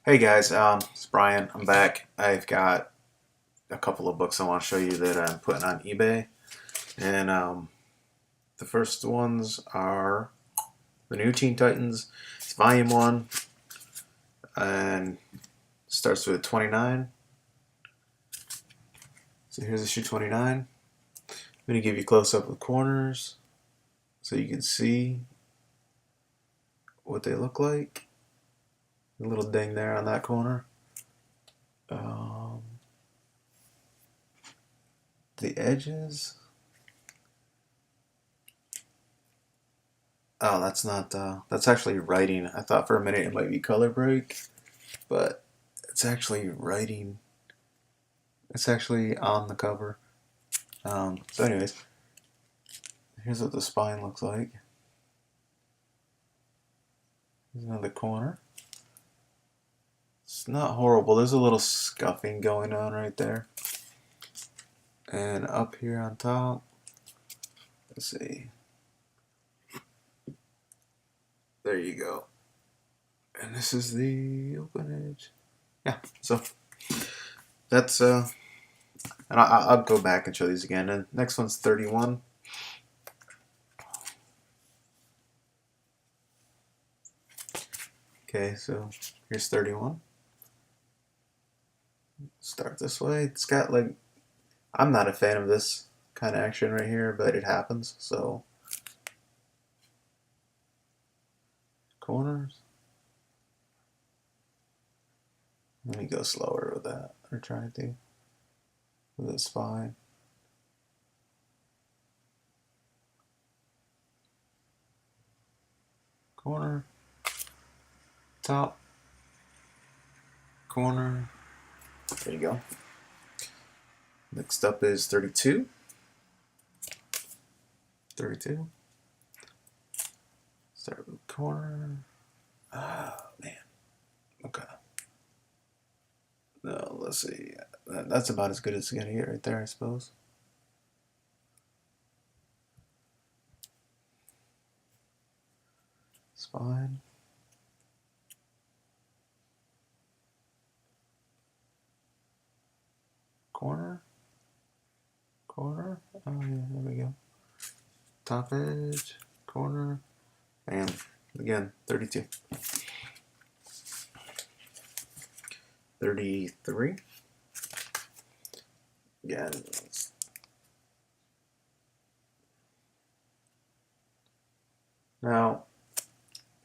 Hey guys, it's Brian. I'm back. I've got a couple of books I want to show you that I'm putting on eBay, and the first ones are the new Teen Titans. It's Volume One, and starts with 29. So here's issue 29. I'm gonna give you a close up with corners so you can see what they look like. A little ding there on that corner. Um, the edges. Oh, that's not. That's actually writing. I thought for a minute it might be color break, but it's actually writing. It's actually on the cover. So, anyways, here's what the spine looks like. Here's another corner. It's not horrible. There's a little scuffing going on right there. And up here on top, let's see. There you go. And this is the open edge. Yeah. So that's and I'll go back and show these again. And next one's 31. Okay, so here's 31. Start this way. It's got like, I'm not a fan of this kind of action right here, but it happens. So corners. Let me go slower with that, or try to with the spine. Corner, top, corner. There you go. Next up is 32. 32. Start with corner. Oh, man. Okay. No, let's see. That's about as good as it's going to get right there, I suppose. Spine. Corner. Corner. Oh, yeah, there we go. Top edge. Corner. And again, 32. 33. Again. Now,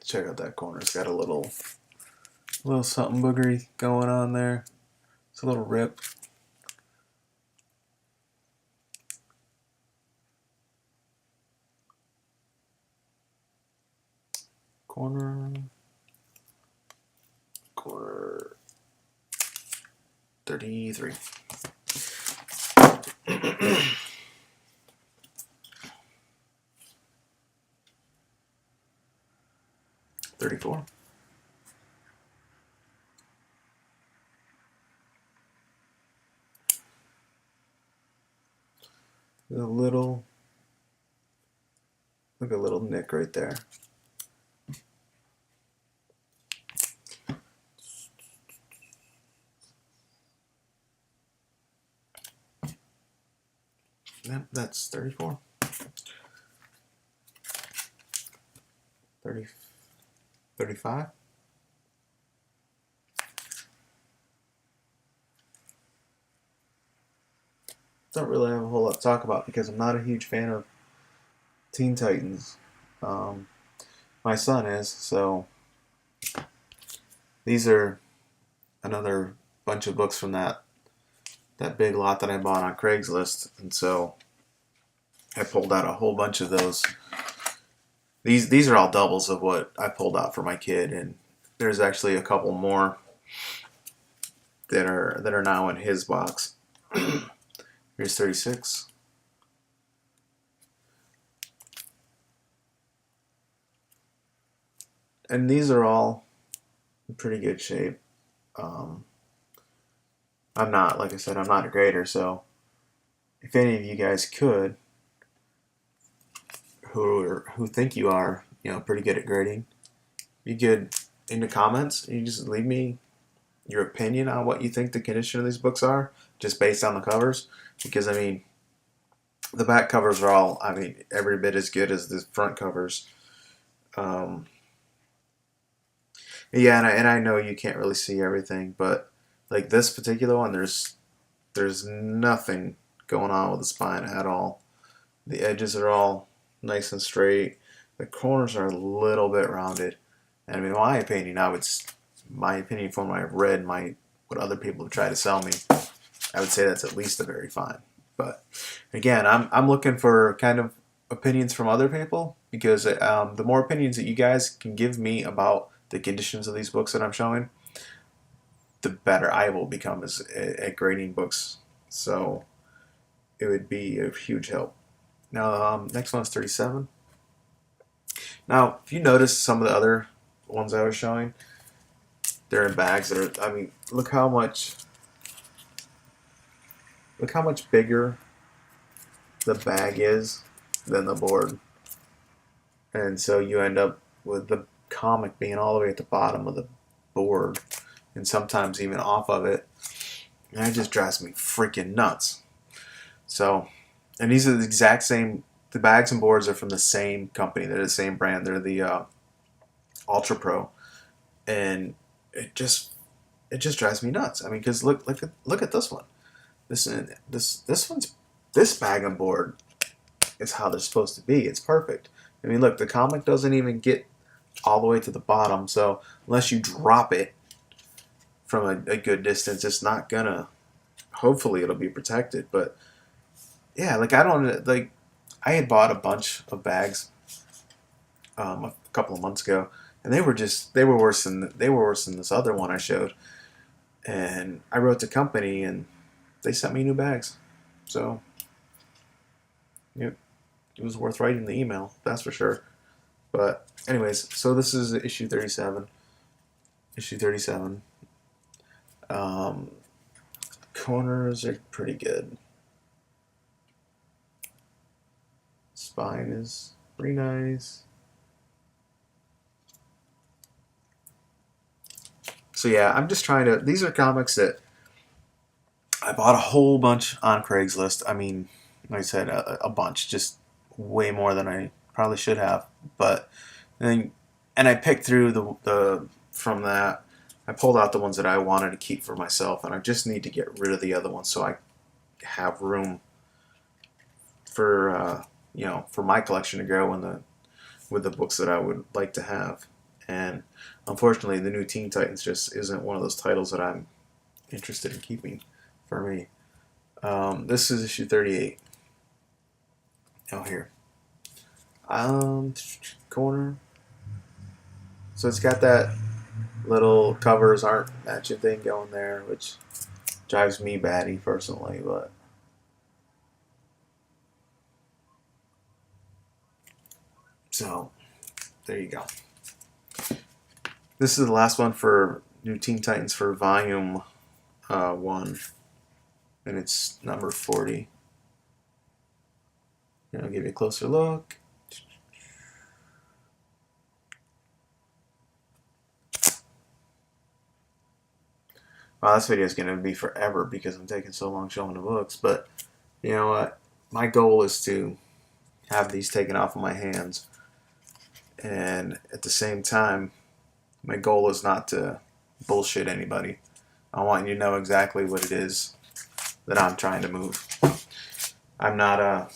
check out that corner. It's got a little something boogery going on there. It's a little rip. Corner. 33. 34. A little, like a little nick right there. Yep, that's 34. 30, 35. Don't really have a whole lot to talk about because I'm not a huge fan of Teen Titans. My son is, so these are another bunch of books from that big lot that I bought on Craigslist, and so I pulled out a whole bunch of those. These are all doubles of what I pulled out for my kid, and there's actually a couple more that are now in his box. Here's 36. And these are all in pretty good shape. I'm not, like I said, I'm not a grader, so if any of you guys could, who think you are, pretty good at grading, be good in the comments. You just leave me your opinion on what you think the condition of these books are, just based on the covers. Because I mean, the back covers are all, I mean, every bit as good as the front covers. Yeah, and I know you can't really see everything, but like this particular one, there's nothing going on with the spine at all. The edges are all nice and straight. The corners are a little bit rounded. And I mean, in my opinion, my opinion from what I've read, what other people have tried to sell me, I would say that's at least a very fine. But again, I'm looking for kind of opinions from other people, because the more opinions that you guys can give me about the conditions of these books that I'm showing, the better I will become at grading books. So it would be a huge help. Now, next one is 37. Now, if you notice some of the other ones I was showing, they're in bags that are, I mean, look how much bigger the bag is than the board. And so you end up with the comic being all the way at the bottom of the board, and sometimes even off of it. And it just drives me freaking nuts. So, and these are the exact same, the bags and boards are from the same company. They're the same brand. They're the Ultra Pro. And it just drives me nuts. I mean, because look at this one. This bag and board is how they're supposed to be. It's perfect. I mean, look, the comic doesn't even get all the way to the bottom, so unless you drop it from a good distance, it's not gonna. Hopefully, it'll be protected. But yeah, like I had bought a bunch of bags a couple of months ago, and they were worse than this other one I showed. And I wrote the company, and they sent me new bags. So it was worth writing the email, that's for sure. But anyways, so this is issue 37. Issue 37. Corners are pretty good. Spine is pretty nice. So yeah, I'm just trying to. These are comics that I bought a whole bunch on Craigslist. I mean, like I said, a bunch, just way more than I probably should have. But and I picked through the from that. I pulled out the ones that I wanted to keep for myself, and I just need to get rid of the other ones so I have room for for my collection to grow with the books that I would like to have. And unfortunately, the new Teen Titans just isn't one of those titles that I'm interested in keeping for me. This is issue 38. Oh, here. Corner. So it's got that little covers aren't matching thing going there, which drives me batty personally, but so there you go. This is the last one for New Teen Titans for volume 1, and it's number 40. And I'll give you a closer look. Wow, this video is going to be forever because I'm taking so long showing the books. But you know what? My goal is to have these taken off of my hands. And at the same time, my goal is not to bullshit anybody. I want you to know exactly what it is that I'm trying to move. I'm not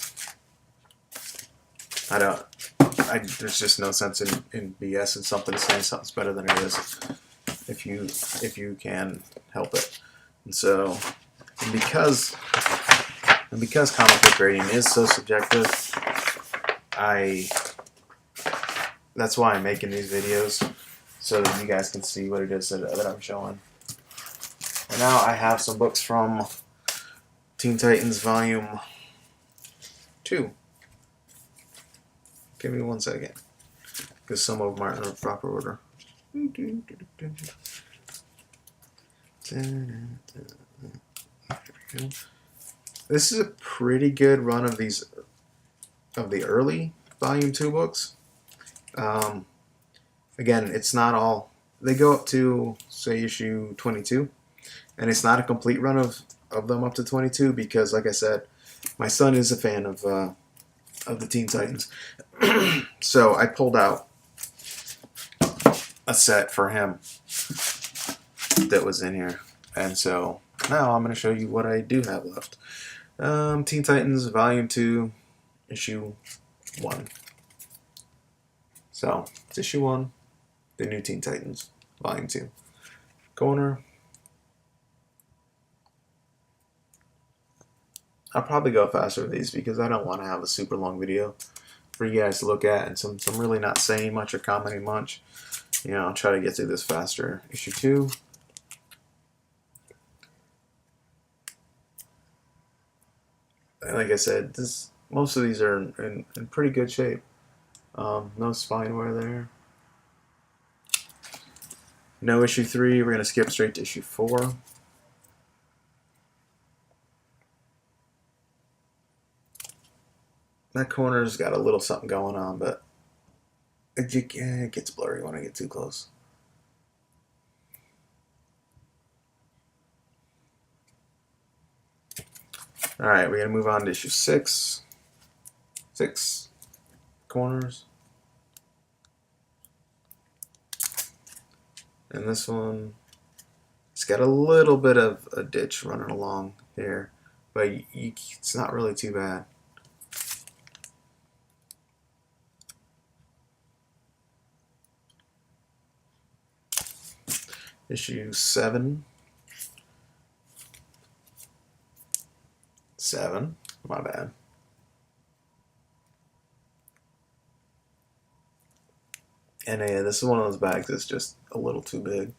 there's just no sense in BS and something to say something's better than it is if you can help it. And so, and because comic book grading is so subjective, that's why I'm making these videos, so that you guys can see what it is that I'm showing. And now I have some books from Teen Titans Volume 2. Give me 1 second, because some of them aren't in the proper order. This is a pretty good run of these, of the early Volume 2 books. Again, it's not all they go up to, say, issue 22, and it's not a complete run of them up to 22 because, like I said, my son is a fan of the Teen Titans. So I pulled out a set for him that was in here, and so now I'm going to show you what I do have left. Teen Titans Volume 2, Issue 1. So it's Issue 1, the new Teen Titans, Volume 2. Corner. I'll probably go faster with these because I don't want to have a super long video for you guys to look at, and some really not saying much or commenting much. You know, I'll try to get through this faster. Issue 2. Like I said, most of these are in pretty good shape. No spine wear there. No issue 3. We're going to skip straight to issue 4. That corner's got a little something going on, but it gets blurry when I get too close. Alright, we're going to move on to issue 6. 6 corners. And this one, it's got a little bit of a ditch running along here, but it's not really too bad. Issue 7. 7, my bad. And this is one of those bags that's just a little too big.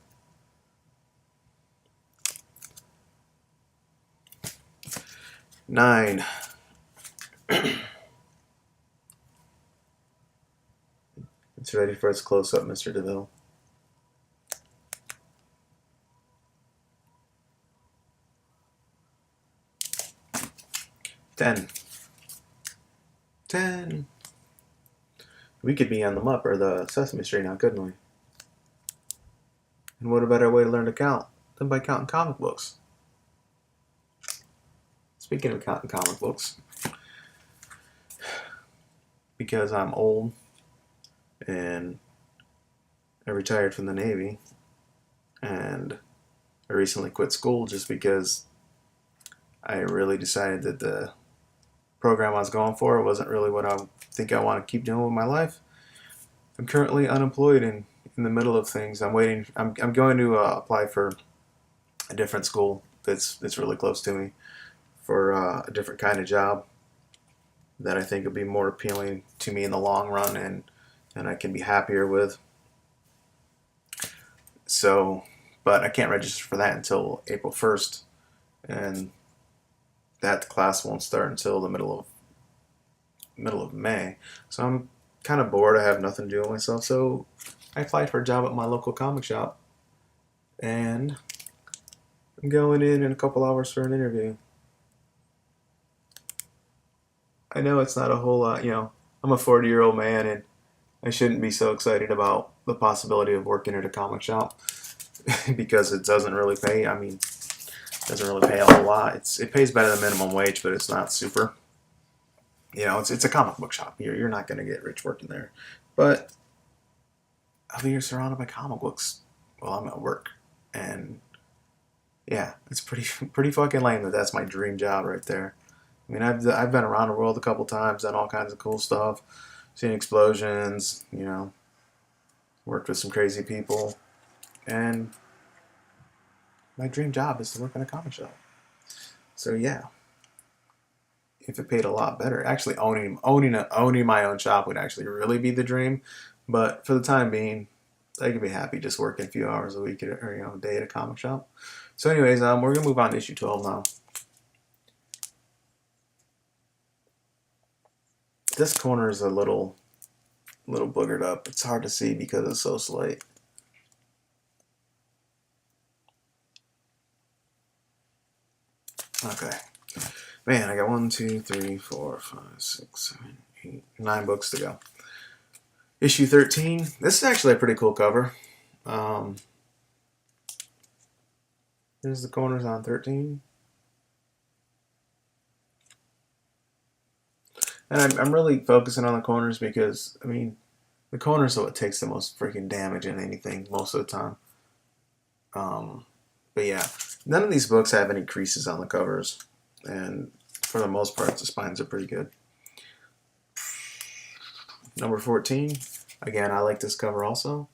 Nine. It's ready for its close-up, Mr. DeVille. 10. 10. We could be on the Mupp or the Sesame Street now, couldn't we? And what a better way to learn to count than by counting comic books? Speaking of counting comic books, because I'm old and I retired from the Navy and I recently quit school just because I really decided that the program I was going for wasn't really what I think I want to keep doing with my life. I'm currently unemployed and in the middle of things. I'm waiting. I'm going to apply for a different school that's really close to me for a different kind of job that I think will be more appealing to me in the long run and I can be happier with. So, but I can't register for that until April 1st, and that class won't start until the middle of May. So I'm kind of bored. I have nothing to do with myself. So I applied for a job at my local comic shop, and I'm going in a couple hours for an interview. I know it's not a whole lot, you know, I'm a 40-year-old man and I shouldn't be so excited about the possibility of working at a comic shop because it doesn't really pay. I mean, it doesn't really pay a whole lot. It pays better than minimum wage, but it's not super. You know, it's a comic book shop. You're not going to get rich working there. But I'll be surrounded by comic books while I'm at work. And yeah, it's pretty fucking lame that that's my dream job right there. I mean, I've been around the world a couple times, done all kinds of cool stuff, seen explosions, you know, worked with some crazy people, and my dream job is to work in a comic shop. So yeah, if it paid a lot better, actually owning my own shop would actually really be the dream. But for the time being, I could be happy just working a few hours a week or a day at a comic shop. So anyways, we're gonna move on to issue 12 now. This corner is a little boogered up. It's hard to see because it's so slight. Okay. Man, I got 1, 2, 3, 4, 5, 6, 7, 8, 9 books to go. Issue 13. This is actually a pretty cool cover. Here's the corners on 13. And I'm really focusing on the corners because, I mean, the corners are what takes the most freaking damage in anything most of the time. But yeah, none of these books have any creases on the covers. And for the most part, the spines are pretty good. Number 14. Again, I like this cover also.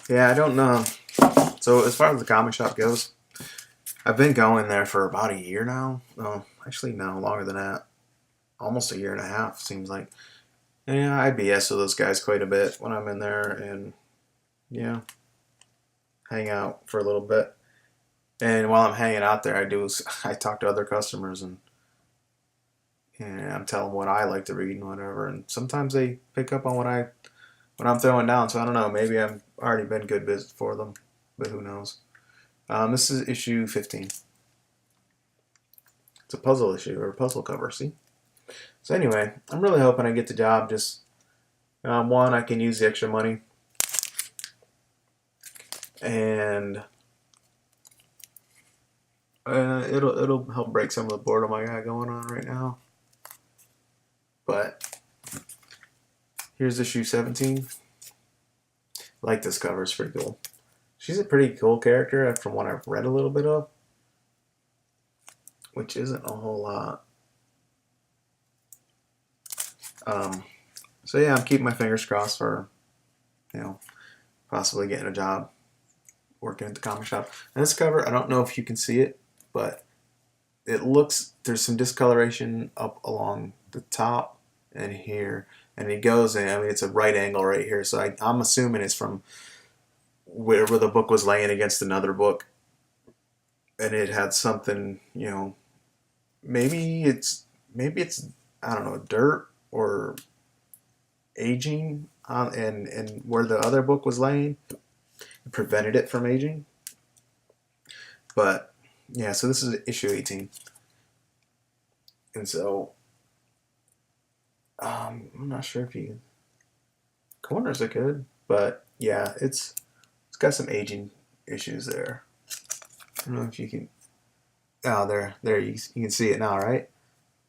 Yeah, I don't know. So as far as the comic shop goes, I've been going there for about a year now. No, actually, no, longer than that. Almost a year and a half, seems like. And yeah, I BS with those guys quite a bit when I'm in there and, yeah, hang out for a little bit. And while I'm hanging out there, I talk to other customers and I'm telling them what I like to read and whatever. And sometimes they pick up on what I'm throwing down. So I don't know. Maybe I've already been good business for them, but who knows? This is issue 15. It's a puzzle issue or a puzzle cover. See. So anyway, I'm really hoping I get the job. Just one, I can use the extra money, and it'll help break some of the boredom I got going on right now. But here's issue 17. I like this cover. It's pretty cool. She's a pretty cool character from what I've read a little bit of, which isn't a whole lot. So yeah, I'm keeping my fingers crossed for, possibly getting a job working at the comic shop. And this cover, I don't know if you can see it, but there's some discoloration up along the top and here, and it goes in. I mean, it's a right angle right here, so I'm assuming it's from wherever the book was laying against another book, and it had something, maybe it's I don't know, dirt or aging on and where the other book was laying, it prevented it from aging. But yeah, so this is issue 18, and so I'm not sure if you corners are good, but yeah, it's got some aging issues there. I don't know if you can. Oh, there you can see it now, right?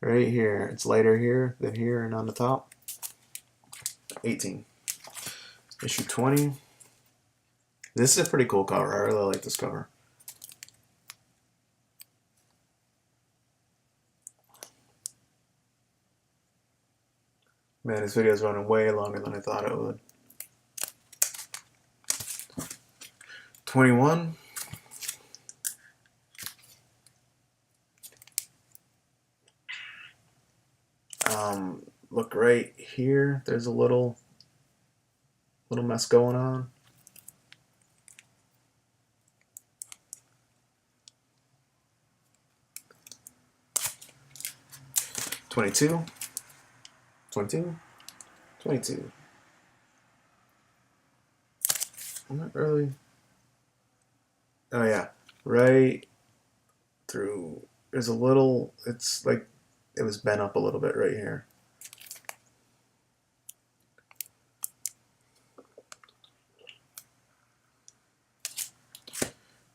Right here, it's lighter here than here and on the top. 18. Issue 20. This is a pretty cool cover. I really like this cover. Man, this video is running way longer than I thought it would. 21. Look right here. There's a little mess going on. $22. I'm not really. Oh yeah, right through. There's a little. It's like it was bent up a little bit right here.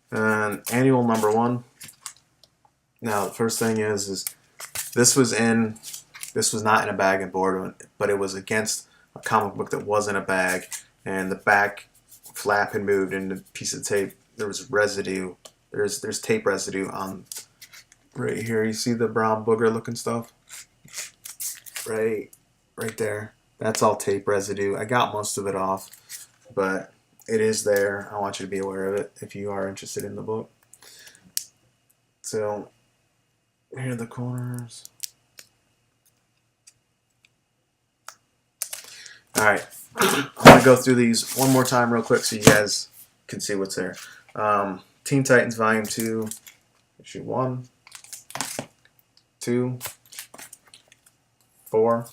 And annual number 1. Now the first thing is this was not in a bag and board, but it was against a comic book that was in a bag, and the back flap had moved, and a piece of tape. There was residue. There's tape residue on right here. You see the brown booger looking stuff? Right there. That's all tape residue. I got most of it off, but it is there. I want you to be aware of it if you are interested in the book. So here are the corners. Alright, I'm going to go through these one more time real quick so you guys can see what's there. Teen Titans Volume 2, issue 1, 2, 4,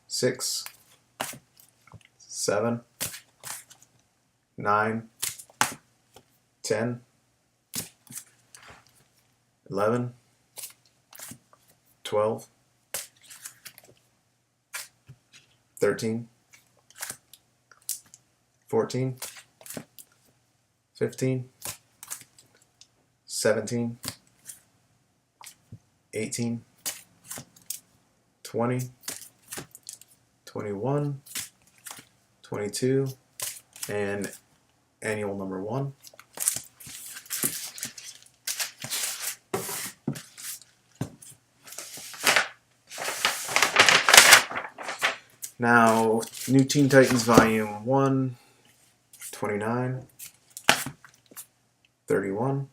6, 7, 9, 10, 11, 12, 13, 14, 15, 17, 18, 20, 21, 22, and annual number 1. Now, New Teen Titans Volume 1, 29, 31,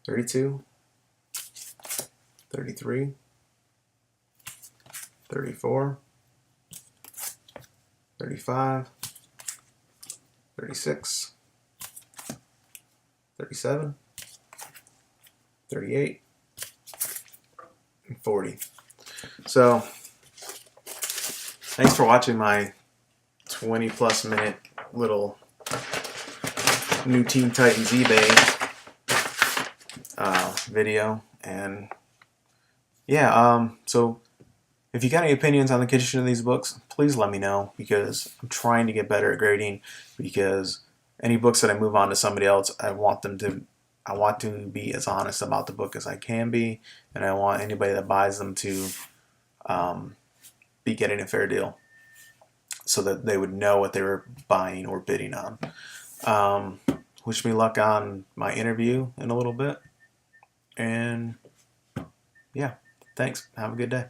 32, 33, 34, 35, 36, 37, 38, and 40. So, thanks for watching my 20-plus minute little New Teen Titans eBay video. And yeah, so if you got any opinions on the condition of these books, please let me know, because I'm trying to get better at grading. Because any books that I move on to somebody else, I want to be as honest about the book as I can be, and I want anybody that buys them to be getting a fair deal, so that they would know what they were buying or bidding on. Wish me luck on my interview in a little bit, and yeah, thanks. Have a good day.